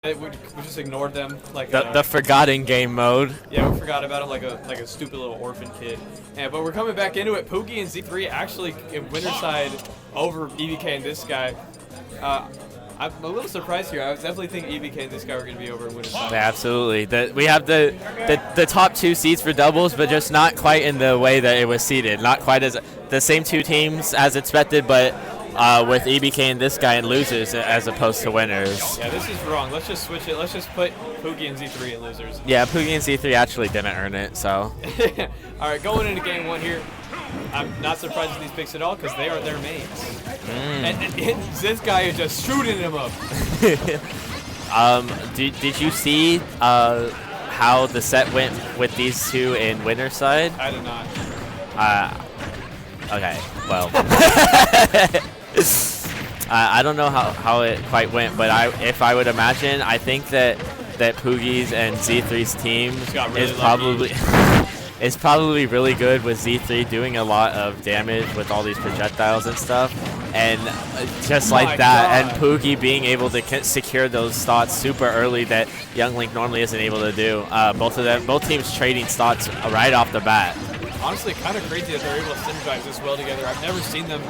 We just ignored them like the forgotten game mode. Yeah, we forgot about him like a stupid little orphan kid. But we're coming back into it. Pugi and Z3 actually in winner side over EBK and ThisGuy. I'm a little surprised here. I definitely think EBK and ThisGuy were going to be over in winner side. Yeah, absolutely. We have the top two seeds for doubles, but just not quite in the way that it was seeded. Not quite as the same two teams as expected, but with EBK and ThisGuy in losers as opposed to winners. Yeah, this is wrong. Let's just switch it. Let's just put Pugi and Z3 in losers. Yeah, Pugi and Z3 actually didn't earn it, so. All right, going into game one here. I'm not surprised at these picks at all because they are their mains. And this guy is just shooting him up. Did you see how the set went with these two in winner side? I did not. Okay, well. I don't know how it quite went, but if I would imagine, I think that Pugi's and Z3's team is probably really good with Z3 doing a lot of damage with all these projectiles and stuff, and just like that, and Pugi being able to secure those stocks super early that Young Link normally isn't able to do. Both teams trading stocks right off the bat. Honestly, kind of crazy that they're able to synergize this well together. I've never seen them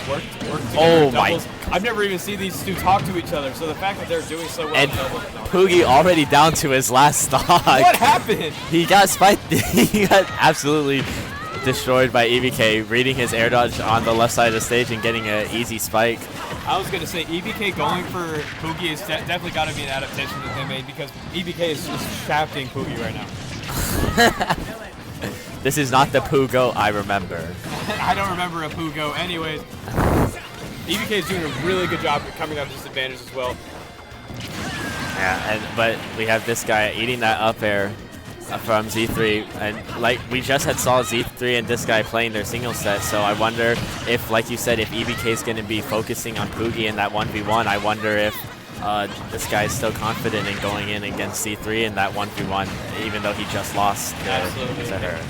work together. Oh my! I've never even seen these two talk to each other. So the fact that they're doing so well. And Pugi already down to his last stock. What happened? He got spiked. He got absolutely destroyed by EBK, reading his air dodge on the left side of the stage and getting an easy spike. I was going to say EBK going for Pugi is definitely got to be an adaptation that they made because EBK is just shafting Pugi right now. This is not the Pugo I remember. I don't remember a Pugo. Anyways, EBK is doing a really good job at coming up with this advantage as well. Yeah, but we have this guy eating that up air from Z3, and like we just saw Z3 and ThisGuy playing their single set, so I wonder if, like you said, if EBK is going to be focusing on Pugi in that 1v1, I wonder if this guy is still confident in going in against Z3 in that 1v1, even though he just lost to her.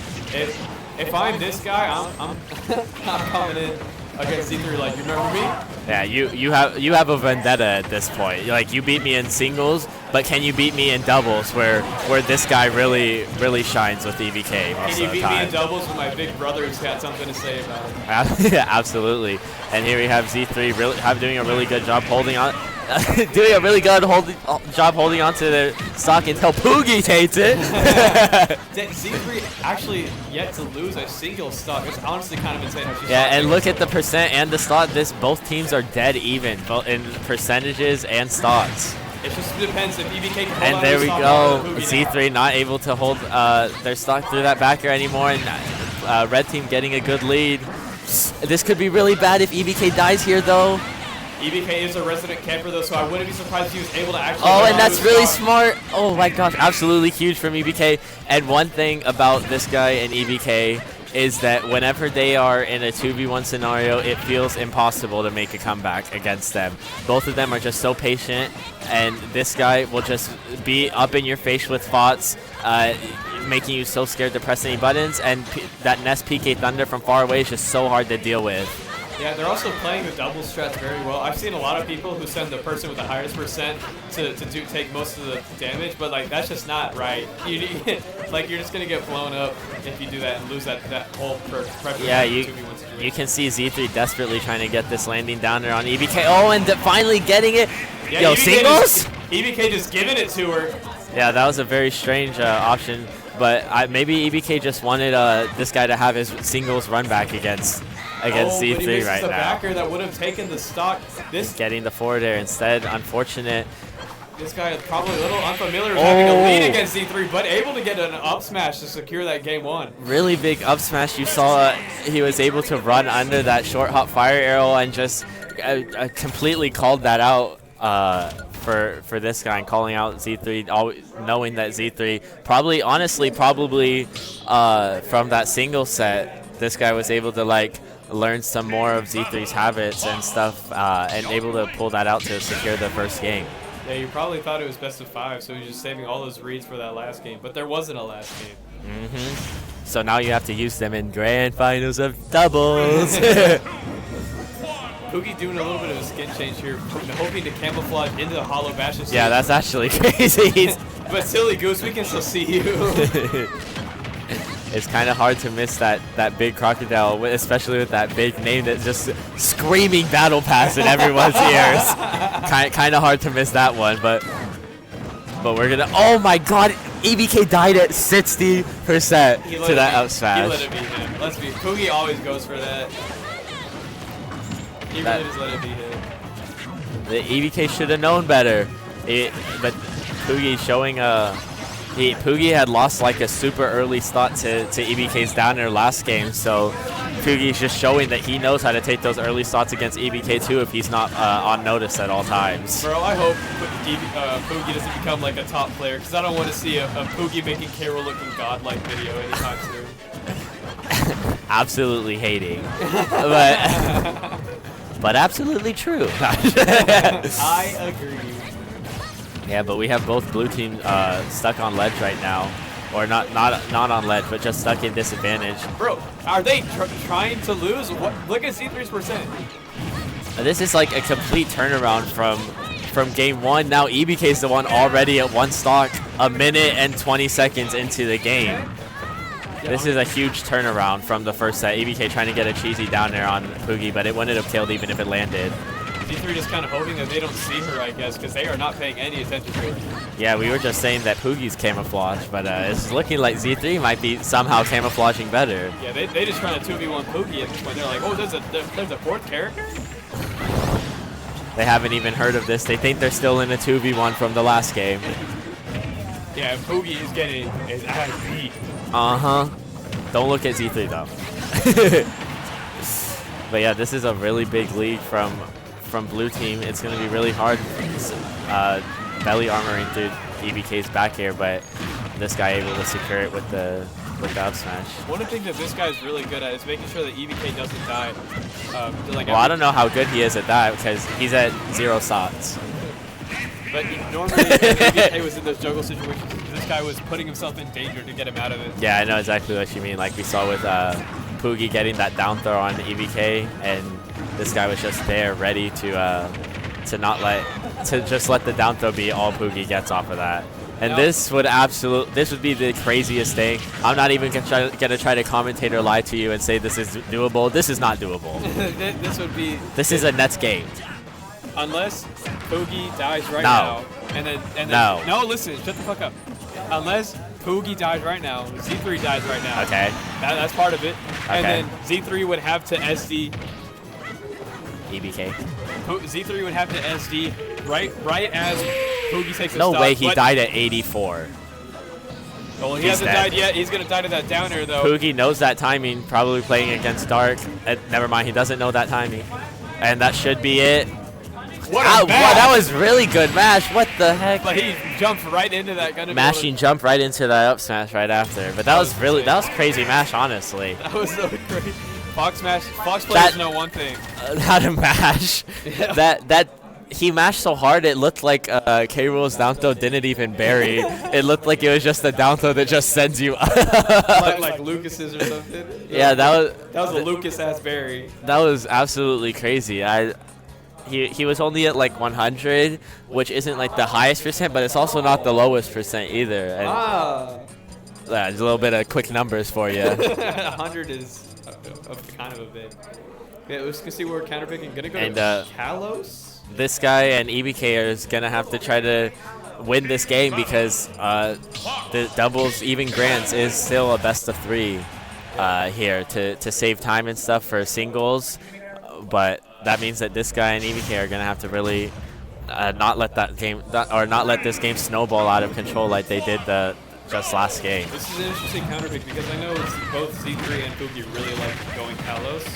If I'm this guy, I'm not coming in against Z3 like, you remember me? Yeah, you have a vendetta at this point. Like, you beat me in singles, but can you beat me in doubles where this guy really shines with EBK most of the time? Can you beat me in doubles when my big brother's got something to say about it? Yeah, absolutely. And here we have Z3 doing a really good job holding on. Doing a really good job holding on to the stock until Pugi takes it. Z3 actually yet to lose a single stock. It's honestly kind of insane how she's and look at the percent and the stock. Both teams are dead even, both in percentages and stocks. It just depends if EBK can hold and on there to we stock go. Z3 not able to hold their stock through that backer anymore, and red team getting a good lead. This could be really bad if EBK dies here, though. EBK is a resident camper, though, so I wouldn't be surprised if he was able to actually. Oh, and that's really smart. Oh my gosh, absolutely huge from EBK. And one thing about this guy and EBK is that whenever they are in a 2v1 scenario, it feels impossible to make a comeback against them. Both of them are just so patient, and this guy will just be up in your face with thoughts, making you so scared to press any buttons, and that Nest PK Thunder from far away is just so hard to deal with. Yeah, they're also playing the double strats very well. I've seen a lot of people who send the person with the highest percent to take most of the damage, but like that's just not right. Like you're just gonna get blown up if you do that and lose that whole pressure. Yeah, you can see Z3 desperately trying to get this landing down there on EBK. Oh, and finally getting it. Yeah, yo, singles? EBK just giving it to her. Yeah, that was a very strange option, but maybe EBK just wanted this guy to have his singles run back against Z3 right now. Backer that would have taken the stock. Getting the forward air instead. Unfortunate. This guy is probably a little unfamiliar with having a lead against Z3, but able to get an up smash to secure that game one. Really big up smash. You saw he was able to run under that short hop fire arrow and just completely called that out for this guy and calling out Z3, knowing that Z3 honestly from that single set, this guy was able to like learn some more of Z3's habits and stuff, and able to pull that out to secure the first game. Yeah, you probably thought it was best of 5, so he's just saving all those reads for that last game, but there wasn't a last game. So now you have to use them in grand finals of doubles. Pugi doing a little bit of a skin change here, hoping to camouflage into the hollow bash. Yeah, that's actually crazy. But silly goose, we can still see you. It's kind of hard to miss that big crocodile, especially with that big name that's just screaming battle pass in everyone's ears. Kind of hard to miss that one, but we're gonna. Oh my God! EBK died at 60% to that up smash. He let it beat him. Let's be. Pugi always goes for that. He really just let it beat him. The EBK should have known better. But Pugi showing Pugi had lost like a super early start to EBK's down air last game, so Pugi's just showing that he knows how to take those early shots against EBK too if he's not on notice at all times. Bro, I hope Pugi doesn't become like a top player, because I don't want to see a Pugi making K-Roll looking godlike video anytime soon. Absolutely hating, but absolutely true. I agree. Yeah, but we have both blue team stuck on ledge right now. Or not on ledge, but just stuck in disadvantage. Bro, are they trying to lose? What? Look at C3's percent. This is like a complete turnaround from game one. Now EBK's the one already at one stock, a minute and 20 seconds into the game. This is a huge turnaround from the first set. EBK trying to get a cheesy down there on Pugi, but it wouldn't have killed even if it landed. C3 just kind of hoping that they don't see her, I guess, because they are not paying any attention to her. Yeah, we were just saying that Pugi's camouflage, but it's looking like Z3 might be somehow camouflaging better. Yeah, they just trying to 2v1 Pugi at this point. They're like, oh, there's a fourth character? They haven't even heard of this. They think they're still in a 2v1 from the last game. Yeah, Pugi is getting his ass beat. Uh-huh. Don't look at Z3, though. But yeah, this is a really big lead from blue team. It's going to be really hard belly armoring through EBK's back air, but this guy able to secure it with the up smash. One of the things that this guy is really good at is making sure that EBK doesn't die. Well, I don't know how good he is at that because he's at 0 shots. But normally when EBK was in those juggle situations, this guy was putting himself in danger to get him out of it. Yeah, I know exactly what you mean. Like we saw with Pugi getting that down throw on EBK, and this guy was just there ready to just let the down throw be all Pugi gets off of that. And this would be the craziest thing. I'm not even gonna try to commentate or lie to you and say this is doable. This is not doable. This is a Nets game. Unless Pugi dies right now, and then no, listen, shut the fuck up. Unless Pugi dies right now, Z3 dies right now. Okay. That's part of it. Okay. And then Z3 would have to SD. EBK. Z3 would have to SD right as Pugi takes a No stop. way he died at 84. Well, he hasn't died yet. He's going to die to that downer, though. Pugi knows that timing, probably playing against Dark. Never mind, he doesn't know that timing. And that should be it. What a mash. That was really good mash. What the heck? But he jumped right into that. Mashing jump right into that up smash right after. But that was crazy mash, honestly. That was so crazy. Fox players know one thing. How to mash. Yeah. He mashed so hard it looked like K-Rool's down throw didn't even bury. It looked like it was just a down throw that just sends you like Lucas's or something. Yeah, that was a Lucas ass bury. That was absolutely crazy. He was only at like 100, which isn't like the highest percent, but it's also not the lowest percent either. And a little bit of quick numbers for you. 100 is kind of a bit. Yeah, let's see where counterpicking gonna go to Kalos. This guy and EBK is gonna have to try to win this game because the doubles even grants is still a best of 3 here to save time and stuff for singles, but that means that this guy and EBK are gonna have to really not let this game snowball out of control like they did just last game. This is an interesting counterpick because I know both Z3 and Pugi really like going Kalos,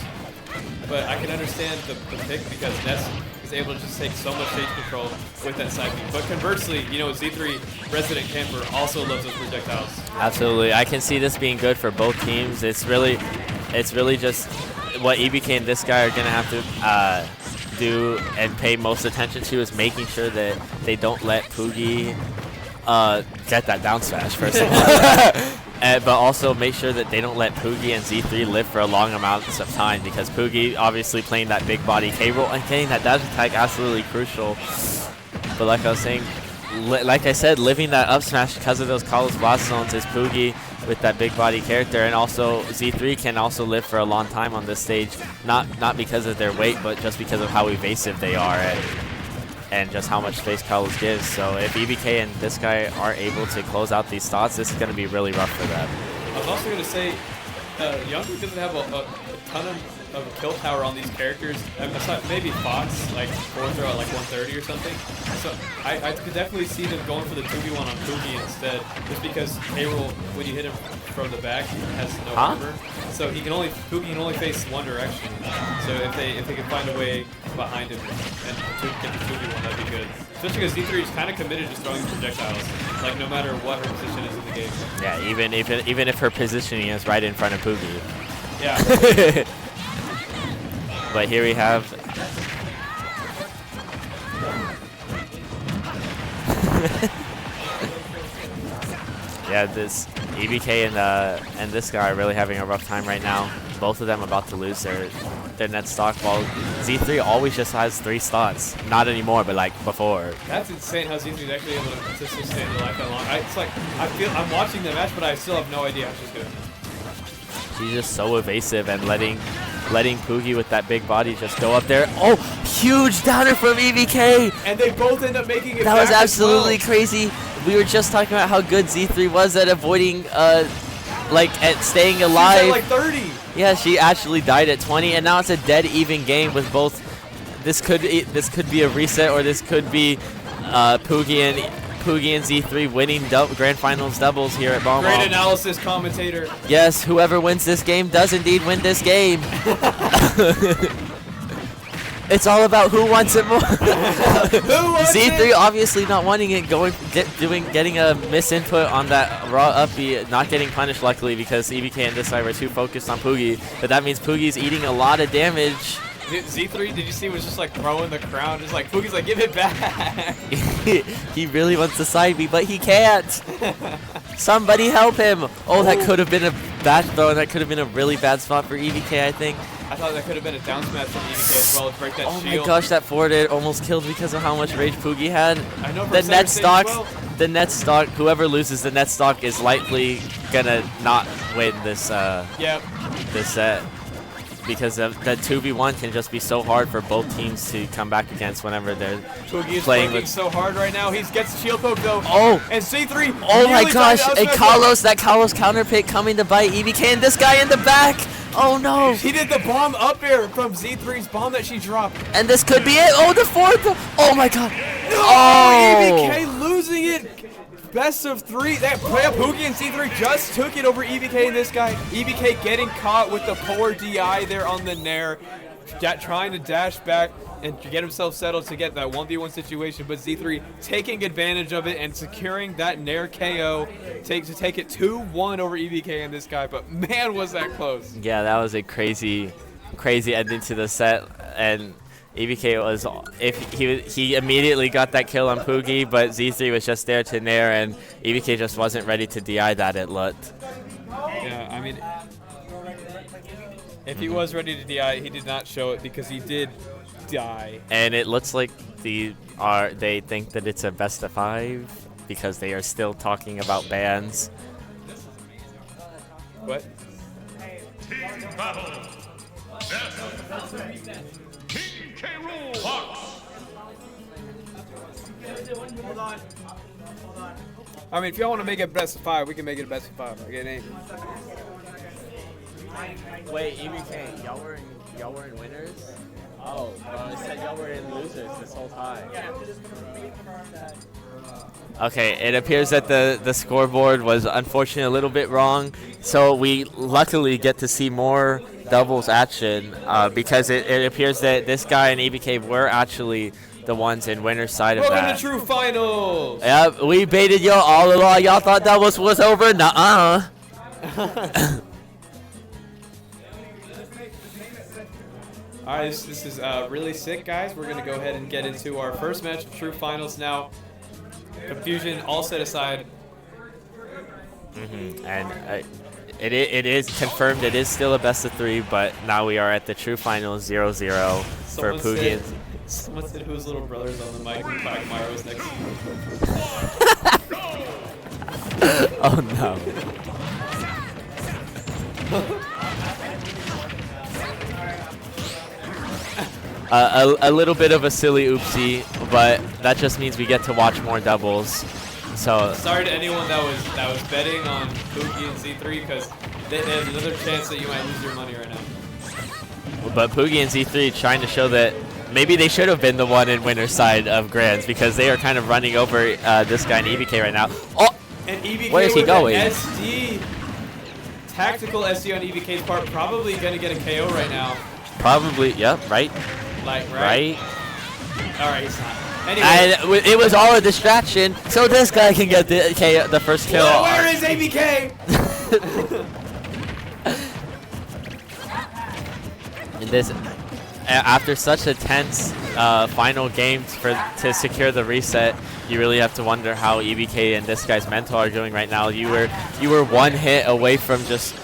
but I can understand the pick because Ness is able to just take so much stage control with that side beam. But conversely, Z3 Resident Camper also loves those projectiles. Absolutely, I can see this being good for both teams. It's really just what EBK and this guy are gonna have to do and pay most attention to is making sure that they don't let Pugi get that down smash first of all. But also make sure that they don't let Pugi and Z3 live for a long amount of time, because Pugi obviously playing that big body K roll and getting that dash attack absolutely crucial. But like I was saying, like I said, living that up smash because of those Carlos blast zones is Pugi with that big body character, and also Z3 can also live for a long time on this stage, not because of their weight, but just because of how evasive they are and just how much space Carlos gives. So if EBK and ThisGuy are able to close out these thoughts, this is going to be really rough for them. I was also going to say, Youngster doesn't have a ton of a kill power on these characters. Maybe Fox, like fourth row at like 130 or something. So I could definitely see them going for the 2v1 on Pugi instead, just because K-roll, when you hit him from the back, has no armor. So Pugi can only face one direction. So if they can find a way behind him and get the 2v1, that'd be good. Especially because Z3 is kind of committed to throwing projectiles, like no matter what her position is in the game. Yeah, even if her positioning is right in front of Pugi. Yeah. But here we have yeah, this EBK and ThisGuy are really having a rough time right now. Both of them about to lose their net stock, while Z3 always just has 3 stocks. Not anymore, but like before. That's insane how Z3 is actually able to consistently stay in the life that long. It's like I'm watching the match, but I still have no idea how she's doing. She's just so evasive and letting Pugi with that big body just go up there. Oh, huge downer from EBK! And they both end up making it. That was absolutely crazy. We were just talking about how good Z3 was at avoiding, at staying alive. She's at like 30. Yeah, she actually died at 20, and now it's a dead even game with both. This could be a reset, or this could be Pugi and Z3 winning Grand Finals doubles here at BOMB-omb. Great analysis, commentator. Yes, whoever wins this game does indeed win this game. It's all about who wants it more. Z3 obviously not wanting it, getting a misinput on that raw up B, not getting punished luckily because EBK and ThisGuy were too focused on Pugi. But that means Pugi's eating a lot of damage. Z3, did you see, was just like throwing the crown, just like Pugi's like, give it back. He really wants to side B, but he can't. Somebody help him. Oh, that could have been a bad throw, and that could have been a really bad spot for EBK, I think. I thought that could have been a down smash from EBK as well to break that shield. Oh my gosh, that forward air almost killed because of how much rage Pugi had. I know. The net stock, whoever loses the net stock is likely gonna not win this this set. Because that 2v1 can just be so hard for both teams to come back against whenever they're Pugi is playing working so hard right now. He gets shield poke though. Oh! And Z3. Oh my gosh! And that Carlos counter pick coming to bite EBK, and ThisGuy in the back. Oh no! He did the bomb up air from Z3's bomb that she dropped. And this could be it. Oh, the fourth. Oh my god. No! Oh! EBK losing it. Best of 3. That Pugi and Z3 just took it over EBK and ThisGuy. EBK getting caught with the poor DI there on the Nair, trying to dash back and get himself settled to get that 1v1 situation, but Z3 taking advantage of it and securing that Nair KO to take it 2-1 over EBK and ThisGuy. But man, was that close. Yeah, that was a crazy ending to the set, and EBK was, he immediately got that kill on Pugi, but Z3 was just there to Nair, and EBK just wasn't ready to DI that, it looked. Yeah, I mean, if he was ready to DI, he did not show it because he did die. And it looks like they think that it's a best of 5 because they are still talking about bans. What? Team battle. King K. Rool. Fox. Hold on. I mean, if y'all want to make it best of 5, we can make it a best of 5. Okay, name. Wait, EBK, y'all were in winners? Oh, I said y'all were in losers this whole time. Okay, it appears that the scoreboard was unfortunately a little bit wrong, so we luckily get to see more doubles action because it appears that ThisGuy and EBK were actually the ones in winner's side of that. Welcome to True Finals! Yep, we baited y'all all along. Y'all thought that was over? Nuh-uh. All right, this is really sick, guys. We're going to go ahead and get into our first match of True Finals now. Confusion all set aside. And it is confirmed it is still a best of 3, but now we are at the true final 0-0 for Pugi. Someone said whose little brother's on the mic and Quagmire was next to you. Oh no. A little bit of a silly oopsie, but that just means we get to watch more doubles. So sorry to anyone that was betting on Pugi and Z3 because there's another chance that you might lose your money right now. But Pugi and Z3 trying to show that maybe they should have been the one in winner's side of Grands because they are kind of running over this guy in EBK right now. Oh, and EBK where is he going? SD, tactical SD on EBK's part, probably gonna get a KO right now. Probably, yep, right. Like right. All right, he's not. Anyway. And it was all a distraction, so this guy can get the first kill. Well, where is ABK? And this, after such a tense final game to secure the reset, you really have to wonder how EBK and this guy's mental are doing right now. You were one hit away from just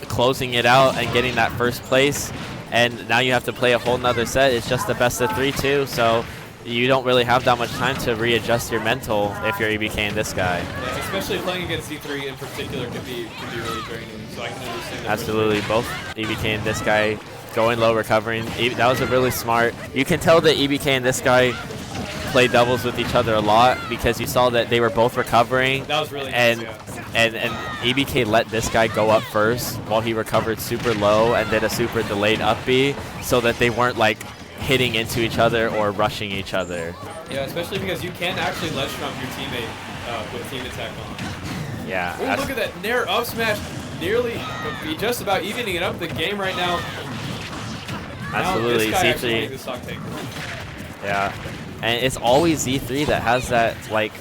closing it out and getting that first place, and now you have to play a whole nother set. It's just the best of 3 too, so you don't really have that much time to readjust your mental if you're EBK and this guy. Yeah, especially playing against Z3 in particular could be really draining. So I can understand that. Absolutely, both EBK and this guy going low, recovering. That was a really smart. You can tell that EBK and this guy play doubles with each other a lot because you saw that they were both recovering. That was really and nice, yeah. and EBK let this guy go up first while he recovered super low and did a super delayed up B so that they weren't like hitting into each other or rushing each other. Yeah, especially because you can actually ledge trump your teammate with team attack on. Yeah. Oh, look at that nair up smash, nearly just about evening it up the game right now. Absolutely, now this guy Z3. the stock take. Yeah, and it's always Z3 that has that like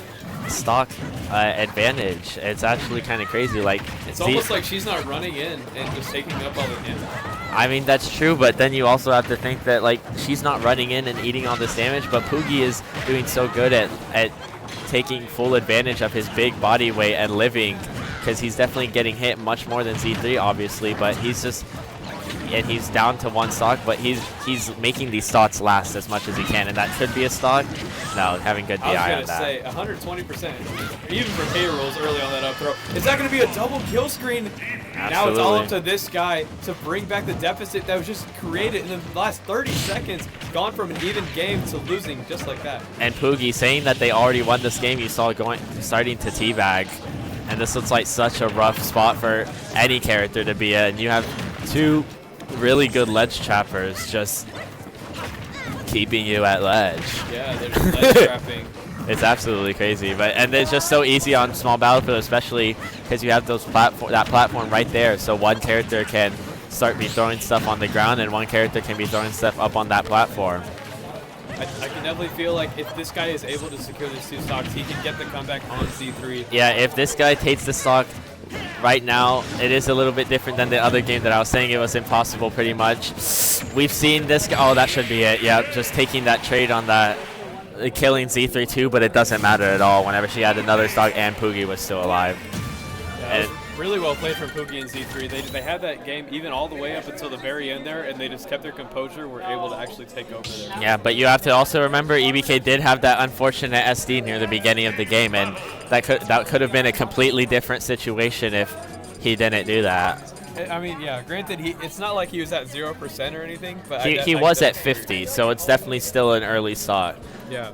stock advantage. It's actually kind of crazy. Like it's almost like she's not running in and just taking up all the damage. I mean, that's true, but then you also have to think that like she's not running in and eating all this damage, but Pugi is doing so good at taking full advantage of his big body weight and living, because he's definitely getting hit much more than Z3, obviously, but he's just, and he's down to 1 stock, but he's making these stocks last as much as he can, and that could be a stock. No, having good DI on that. I was going to say 120%, even for K rolls early on that up throw. Is that going to be a double kill screen? Absolutely. Now it's all up to this guy to bring back the deficit that was just created in the last 30 seconds. Gone from an even game to losing just like that. And Pugi saying that they already won this game, you saw starting to teabag. And this looks like such a rough spot for any character to be in. You have 2 really good ledge trappers just keeping you at ledge. Yeah, they're just ledge trapping. It's absolutely crazy, and it's just so easy on small battlefield, especially because you have that platform right there. So one character can start throwing stuff on the ground, and one character can be throwing stuff up on that platform. I can definitely feel like if this guy is able to secure these 2 stocks, he can get the comeback on Z3. Yeah, if this guy takes the stock right now, it is a little bit different than the other game that I was saying it was impossible pretty much. We've seen this guy. Oh, that should be it. Yeah, just taking that trade on that. Killing Z3 too, but it doesn't matter at all whenever she had another stock and Pugi was still alive. Yeah, and really well played from Pugi and Z3. They had that game even all the way up until the very end there, and they just kept their composure, were able to actually take over there. Yeah, but you have to also remember EBK did have that unfortunate SD near the beginning of the game, and that could have been a completely different situation if he didn't do that. I mean, yeah, granted, it's not like he was at 0% or anything, but he was at 50, so it's definitely still an early stock. Yeah.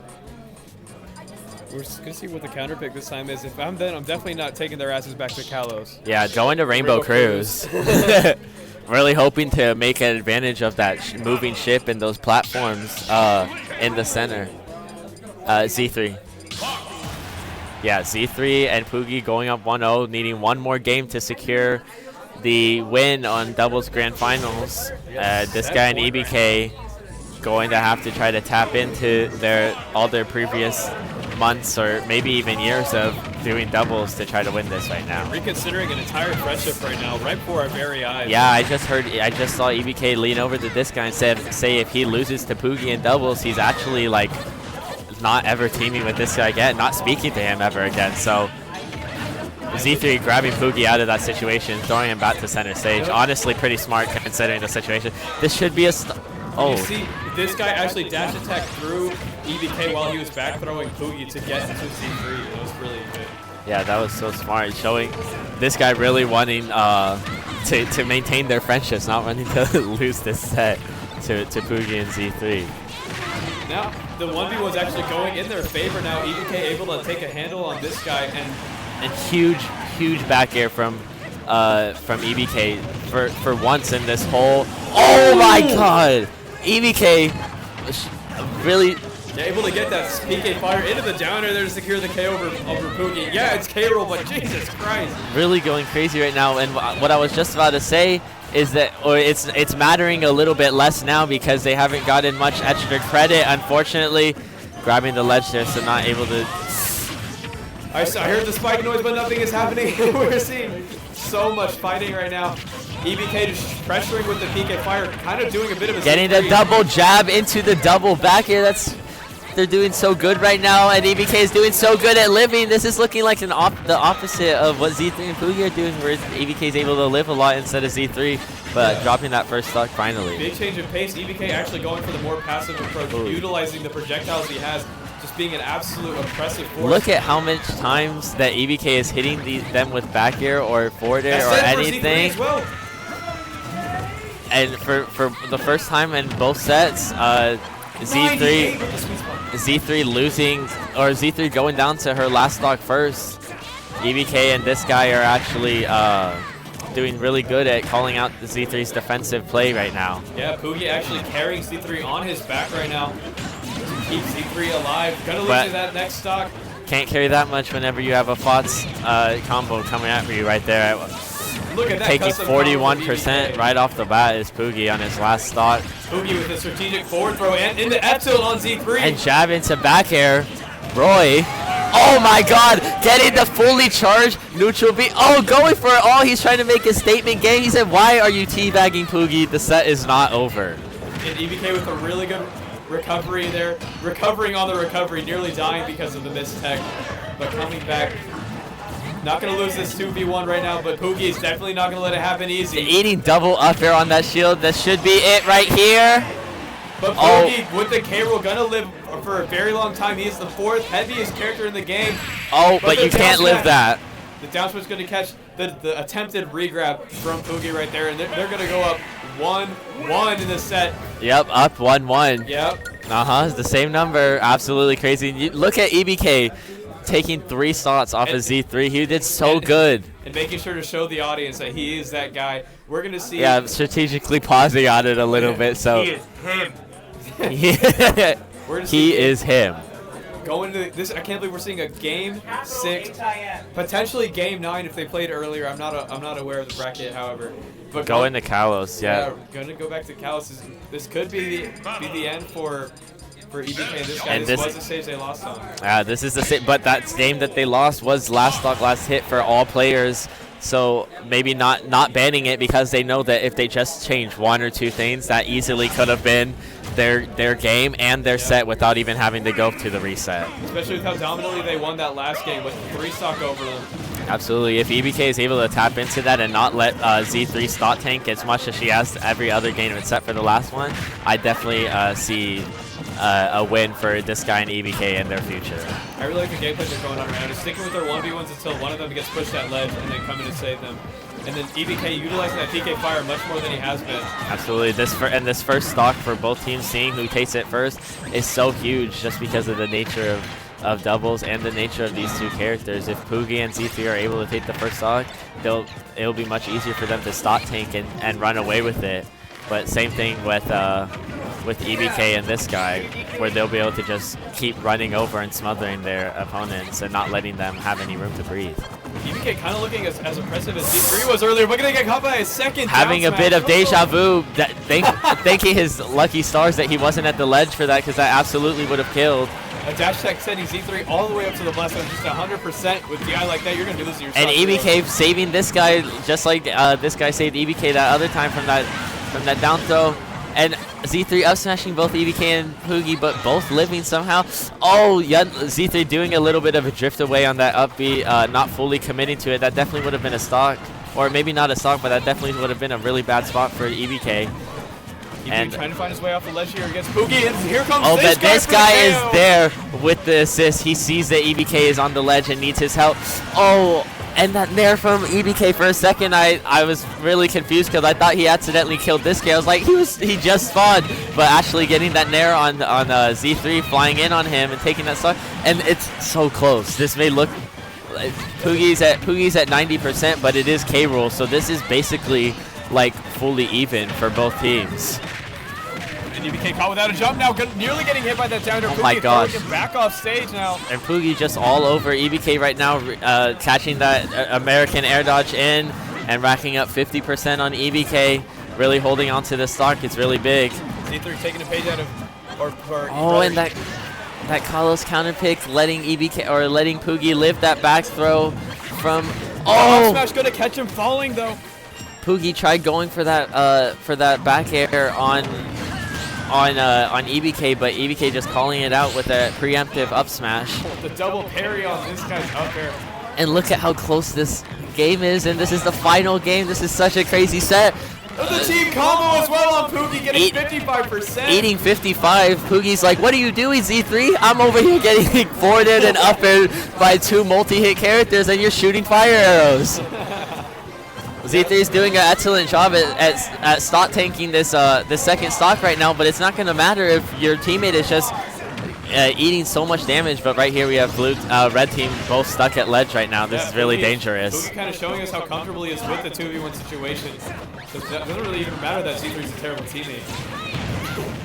We're just going to see what the counter pick this time is. If I'm then, I'm definitely not taking their asses back to Kalos. Yeah, going to Rainbow Cruise. Really hoping to make an advantage of that moving ship and those platforms in the center. Z3. Yeah, Z3 and Pugi going up 1-0, needing 1 more game to secure the win on doubles grand finals. This guy in EBK going to have to try to tap into all their previous months or maybe even years of doing doubles to try to win this right now. Reconsidering an entire friendship right now, right before our very eyes. Yeah, I just saw EBK lean over to this guy and say if he loses to Pugi in doubles, he's actually like not ever teaming with this guy again, not speaking to him ever again. So Z3 grabbing Pugi out of that situation, throwing him back to center stage. Honestly, pretty smart considering the situation. This should be a... You see, this guy actually dash attack through EBK while he was back throwing Pugi to get into Z3. It was really good. Yeah, that was so smart, showing this guy really wanting to maintain their friendships, not wanting to lose this set to Pugi and Z3. Now, the 1v1 is actually going in their favor now. EBK able to take a handle on this guy, and huge back air from EBK for once in this whole. Oh my God! EBK really. They're able to get that PK fire into the downer there to secure the K over Pugi. Yeah, it's K-roll, but Jesus Christ. Really going crazy right now, and what I was just about to say is that, or it's mattering a little bit less now because they haven't gotten much extra credit, unfortunately. Grabbing the ledge there, so not able to... I heard the spike noise, but nothing is happening. We're seeing so much fighting right now. EBK just pressuring with the PK fire, kind of doing a bit of a... Getting the double jab into the double back here, they're doing so good right now, and EBK is doing so good at living. This is looking like the opposite of what Z3 and Pugi are doing, where EBK is able to live a lot instead of Z3, but dropping that first stock finally. Big change of pace. EBK actually going for the more passive approach, utilizing the projectiles he has, just being an absolute oppressive force. Look at how much times that EBK is hitting them with back air or forward air or anything. As well. And for the first time in both sets, Z3 losing, or Z3 going down to her last stock first. EBK and this guy are actually doing really good at calling out the Z3's defensive play right now. Yeah, Pugi actually carrying Z3 on his back right now to keep Z3 alive. Gonna lose to that next stock. Can't carry that much whenever you have a FOTS combo coming at you right there. Look at that. Taking 41% right off the bat is Pugi on his last stock. Pugi with a strategic forward throw and into F tilt on Z3. And jab into back air. Roy. Oh my God, getting the fully charged neutral beat. Oh, going for it all. He's trying to make a statement game. He said, why are you teabagging Pugi? The set is not over. And EBK with a really good recovery there. Recovering on the recovery, nearly dying because of the missed tech. But coming back. Not going to lose this 2v1 right now, but Pugi is definitely not going to let it happen easy. Eating double up air on that shield. That should be it right here. But Pugi with the K-roll going to live for a very long time. He is the 4th heaviest character in the game. Oh, but you can't live that. The down smash is going to catch the attempted regrab from Pugi right there, and they're going to go up 1-1 in this set. Yep, up 1-1. Yep. It's the same number. Absolutely crazy. Look at EBK. Taking 3 shots off of Z3. He did so good. And making sure to show the audience that he is that guy. We're going to see... Yeah, strategically pausing on it a little bit. So He is him. He is him. Going to this, I can't believe we're seeing a game 6, potentially game 9 if they played earlier. I'm not aware of the bracket, however. But going to Kalos, yeah. Going to go back to Kalos. This could be the end for EBK and this guy. This was the stage they lost on. This is the same, but that game that they lost was last stock, last hit for all players. So maybe not banning it because they know that if they just change 1 or 2 things, that easily could have been their game and their set without even having to go to the reset. Especially with how dominantly they won that last game with 3 stock over them. Absolutely. If EBK is able to tap into that and not let Z3 stock tank as much as she has every other game except for the last one, I definitely see a win for this guy and EBK in their future. I really like the gameplay they're going on right now. Just sticking with their 1v1s until one of them gets pushed that ledge and then come in and save them. And then EBK utilizing that PK fire much more than he has been. Absolutely. This first stock for both teams, seeing who takes it first, is so huge just because of the nature of doubles and the nature of these 2 characters. If Pugi and Z3 are able to take the first stock, it'll be much easier for them to stock tank and run away with it. But same thing with EBK and this guy, where they'll be able to just keep running over and smothering their opponents and not letting them have any room to breathe. EBK kind of looking as impressive as Z3 was earlier, but going to get caught by a second having a bit of deja vu, thanking his lucky stars that he wasn't at the ledge for that, because that absolutely would have killed. A dash tech sending Z3 all the way up to the blast zone, just 100% with DI like that, you're going to do this to yourself. And EBK saving this guy, just like this guy saved EBK that other time from that down throw. And Z3 up smashing both EBK and Pugi, but both living somehow. Oh, yeah, Z3 doing a little bit of a drift away on that up B, not fully committing to it. That definitely would have been a stock, or maybe not a stock, but that definitely would have been a really bad spot for EBK. And trying to find his way off the ledge here against Pugi, and here comes but this guy is there with the assist. He sees that EBK is on the ledge and needs his help. Oh, and that nair from EBK for a second, I was really confused because I thought he accidentally killed this guy. I was like, he just spawned, but actually getting that nair on Z3, flying in on him and taking that stock, and it's so close. This may look like Pugi's at 90%, but it is K Rool, so this is basically like fully even for both teams. And EBK caught without a jump now, nearly getting hit by that down air. Oh my gosh. Back off stage now. And Pugi just all over EBK right now, catching that American air dodge in and racking up 50% on EBK, really holding on to the stock. It's really big. Z3 taking a page out of, and that Carlos counter pick, letting EBK or letting Pugi live that back throw from. Oh! Smash gonna catch him falling though. Pugi tried going for that back air on EBK, but EBK just calling it out with a preemptive up smash. The double parry on this guy's up air. And look at how close this game is, and this is the final game. This is such a crazy set. The team combo as well on Pugi, getting 55%. Eating 55. Pugi's like, what are you doing, Z3? I'm over here getting forwarded and up air by 2 multi-hit characters, and you're shooting fire arrows. Z3 is doing an excellent job at stock tanking this second stock right now, but it's not going to matter if your teammate is just eating so much damage. But right here we have red team both stuck at ledge right now. This is really dangerous. Pugi kind of showing us how comfortable he is with the 2v1 situation. So it doesn't really even matter that Z3 is a terrible teammate.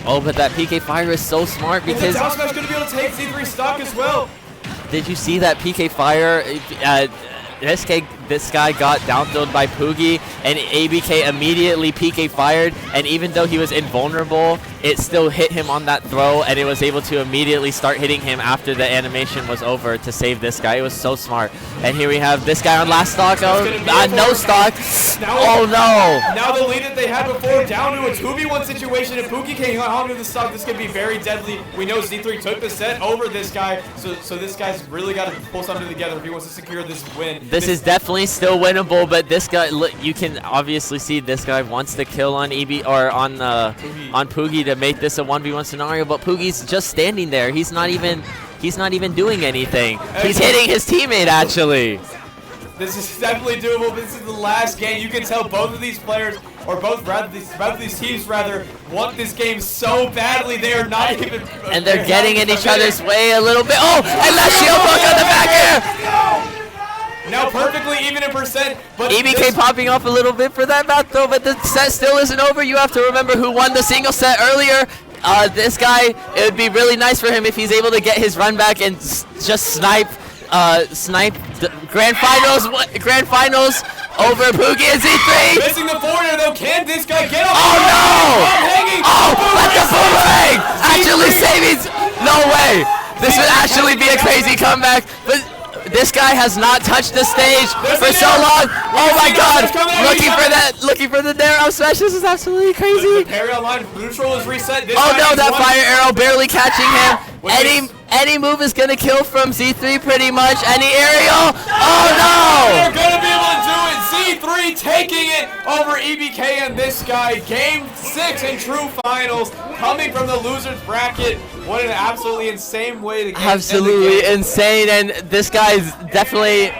Oh, but that PK Fire is so smart because down smash going to be able to take Z3 stock as well. Did you see that PK Fire? This guy got down thrown by Pugi, and EBK immediately PK fired, and even though he was invulnerable, it still hit him on that throw, and it was able to immediately start hitting him after the animation was over to save this guy. It was so smart. And here we have this guy on last stock. No stock. Oh no! Now the lead that they had before down to a 2v1 situation. If Pugi can't hold onto the stock, this could be very deadly. We know Z3 took the set over this guy, so this guy's really got to pull something together if he wants to secure this win. This is definitely still winnable, but this guy, you can obviously see this guy wants to kill on on Pugi to make this a 1v1 scenario, but Pugi's just standing there. He's not even doing anything. He's hitting his teammate actually. This is definitely doable. This is the last game. You can tell both of these players, or both of these teams rather, want this game so badly. They are not even. And they're getting in each other's way a little bit. Oh, and that shield hook on the back air. Now perfectly even in percent, but EBK popping off a little bit for that back throw, but the set still isn't over. You have to remember who won the single set earlier. This guy, it would be really nice for him if he's able to get his run back and just snipe the grand finals over Pugi and Z3. Missing the forwarder though. Can this guy get off? Oh no! Oh, like a boomerang! Actually saving. No way! This would actually be a crazy comeback, but this guy has not touched the stage for so long. Oh my god! Looking for the nair up smash. This is absolutely crazy. The parry online neutral is reset. Oh no, that fire arrow barely catching him. Any move is gonna kill from Z3 pretty much. Any aerial? Oh no! They're gonna be able to do it. Z3 taking it over EBK and this guy. Game 6 in true finals, coming from the losers bracket. What an absolutely insane way to get absolutely insane, and this guy's definitely